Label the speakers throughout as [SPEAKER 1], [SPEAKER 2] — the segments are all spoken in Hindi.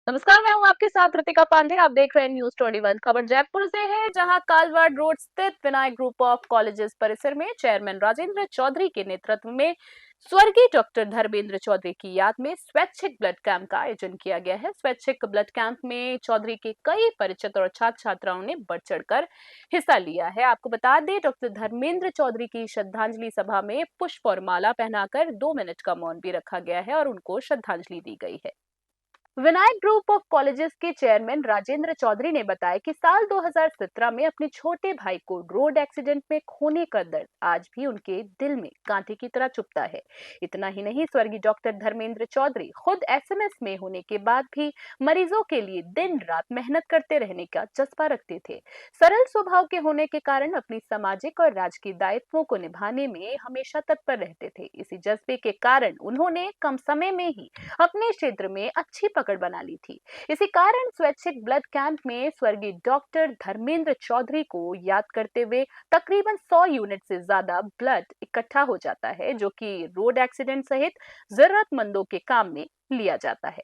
[SPEAKER 1] नमस्कार, मैं हूँ आपके साथ ऋतिका पांडे। आप देख रहे हैं न्यूज 21। खबर जयपुर से है, जहां कालवाड़ रोड स्थित विनायक ग्रुप ऑफ कॉलेजेस परिसर में चेयरमैन राजेंद्र चौधरी के नेतृत्व में स्वर्गीय डॉक्टर धर्मेंद्र चौधरी की याद में स्वैच्छिक ब्लड कैंप का आयोजन किया गया है। स्वैच्छिक ब्लड कैंप में चौधरी के कई परिचित और छात्र छात्राओं ने बढ़ चढ़कर हिस्सा लिया है। आपको बता दें, डॉक्टर धर्मेंद्र चौधरी की श्रद्धांजलि सभा में पुष्प और माला पहनाकर 2 मिनट का मौन भी रखा गया है और उनको श्रद्धांजलि दी गई है। विनायक ग्रुप ऑफ कॉलेजेस के चेयरमैन राजेंद्र चौधरी ने बताया कि साल 2017 में अपने छोटे भाई को रोड एक्सीडेंट में खोने का दर्द आज भी उनके दिल में कांटे की तरह चुभता है। इतना ही नहीं, स्वर्गीय डॉक्टर धर्मेंद्र चौधरी खुद एसएमएस में होने के बाद भी मरीजों के लिए दिन रात मेहनत करते रहने का जज्बा रखते थे। सरल स्वभाव के होने के कारण अपनी सामाजिक और राजकीय दायित्वों को निभाने में हमेशा तत्पर रहते थे। इसी जज्बे के कारण उन्होंने कम समय में ही अपने क्षेत्र में अच्छी पकड़ बना ली थी। इसी कारण स्वैच्छिक ब्लड कैंप में स्वर्गीय डॉक्टर धर्मेंद्र चौधरी को याद करते हुए तकरीबन 100 यूनिट से ज्यादा ब्लड इकट्ठा हो जाता है, जो कि रोड एक्सीडेंट सहित जरूरतमंदों के काम में लिया जाता है।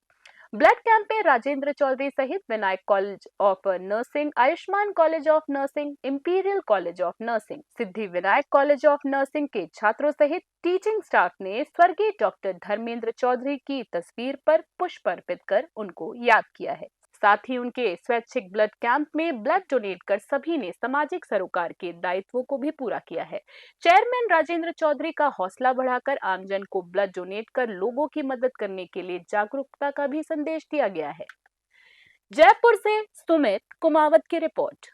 [SPEAKER 1] ब्लड कैंप में राजेंद्र चौधरी सहित Vinayak college of nursing, Ayushman college of nursing, imperial college of nursing, Siddhi Vinayak college of nursing के छात्रों सहित टीचिंग स्टाफ ने स्वर्गीय डॉक्टर धर्मेंद्र चौधरी की तस्वीर पर पुष्प अर्पित कर उनको याद किया है। साथ ही उनके स्वैच्छिक ब्लड कैंप में ब्लड डोनेट कर सभी ने सामाजिक सरोकार के दायित्वों को भी पूरा किया है। चेयरमैन राजेंद्र चौधरी का हौसला बढ़ाकर आमजन को ब्लड डोनेट कर लोगों की मदद करने के लिए जागरूकता का भी संदेश दिया गया है। जयपुर से सुमित कुमावत की रिपोर्ट।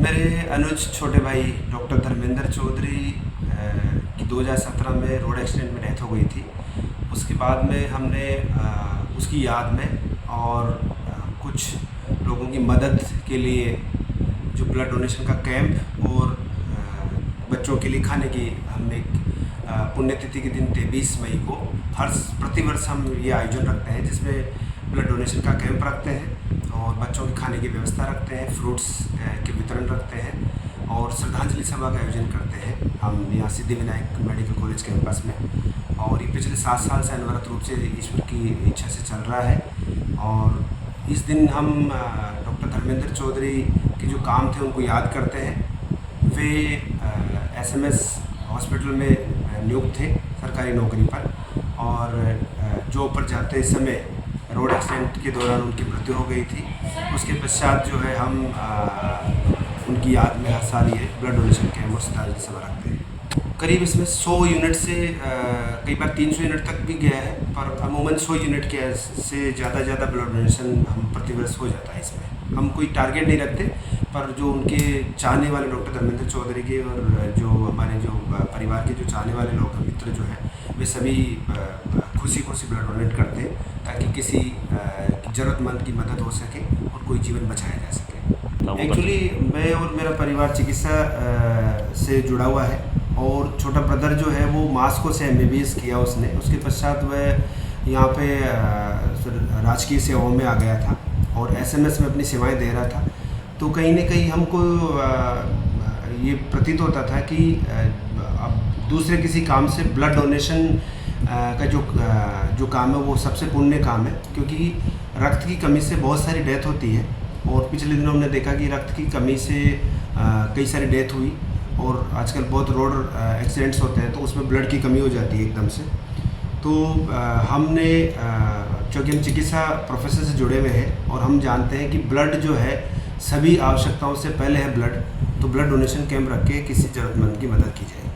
[SPEAKER 2] मेरे अनुज छोटे भाई डॉक्टर धर्मेंद्र चौधरी की 2017 में रोड एक्सीडेंट में डेथ हो गई थी। उसके बाद में हमने उसकी याद में और कुछ लोगों की मदद के लिए जो ब्लड डोनेशन का कैंप और बच्चों के लिए खाने की हमने पुण्यतिथि के दिन 23 मई को प्रतिवर्ष हम ये आयोजन रखते हैं, जिसमें ब्लड डोनेशन का कैंप रखते हैं और बच्चों के खाने की व्यवस्था रखते हैं, फ्रूट्स के वितरण रखते हैं और श्रद्धांजलि सभा का आयोजन करते हैं हम यहाँ Siddhi Vinayak medical college campus में। और ये पिछले 7 साल से अनवरत रूप से ईश्वर की इच्छा से चल रहा है। और इस दिन हम डॉक्टर धर्मेंद्र चौधरी के जो काम थे उनको याद करते हैं। वे एसएमएस हॉस्पिटल में नियुक्त थे सरकारी नौकरी पर, और जॉब पर जाते समय रोड एक्सीडेंट के दौरान उनकी मृत्यु हो गई थी। उसके पश्चात जो है हम उनकी याद में हर साल ये ब्लड डोनेशन कैंप और श्रद्धांजलि सभा रखते हैं। करीब इसमें 100 यूनिट से कई बार 300 यूनिट तक भी गया है, पर अमूमन 100 यूनिट के से ज़्यादा ब्लड डोनेशन हम प्रतिवर्ष हो जाता है। इसमें हम कोई टारगेट नहीं रखते, पर जो उनके चाहने वाले डॉक्टर धर्मेंद्र चौधरी के और जो हमारे जो परिवार के जो चाहने वाले लोग मित्र जो हैं, वे सभी खुशी ब्लड डोनेट करते हैं ताकि किसी ज़रूरतमंद की मदद हो सके और कोई जीवन बचाया जा सके। एक्चुअली मैं और मेरा परिवार चिकित्सा से जुड़ा हुआ है, और छोटा ब्रदर जो है वो मास्को से MBBS किया उसने। उसके पश्चात वह यहाँ पे राजकीय सेवाओं में आ गया था और एसएमएस में अपनी सेवाएं दे रहा था। तो कहीं ना कहीं हमको ये प्रतीत होता था कि अब दूसरे किसी काम से ब्लड डोनेशन का जो काम है वो सबसे पुण्य काम है, क्योंकि रक्त की कमी से बहुत सारी डेथ होती है। और पिछले दिनों हमने देखा कि रक्त की कमी से कई सारी डेथ हुई, और आजकल बहुत रोड एक्सीडेंट्स होते हैं तो उसमें ब्लड की कमी हो जाती है एकदम से। तो हमने चूँकि हम चिकित्सा प्रोफेशन से जुड़े हुए हैं और हम जानते हैं कि ब्लड जो है सभी आवश्यकताओं से पहले है ब्लड, तो ब्लड डोनेशन कैंप रख के किसी ज़रूरतमंद की मदद की जाए।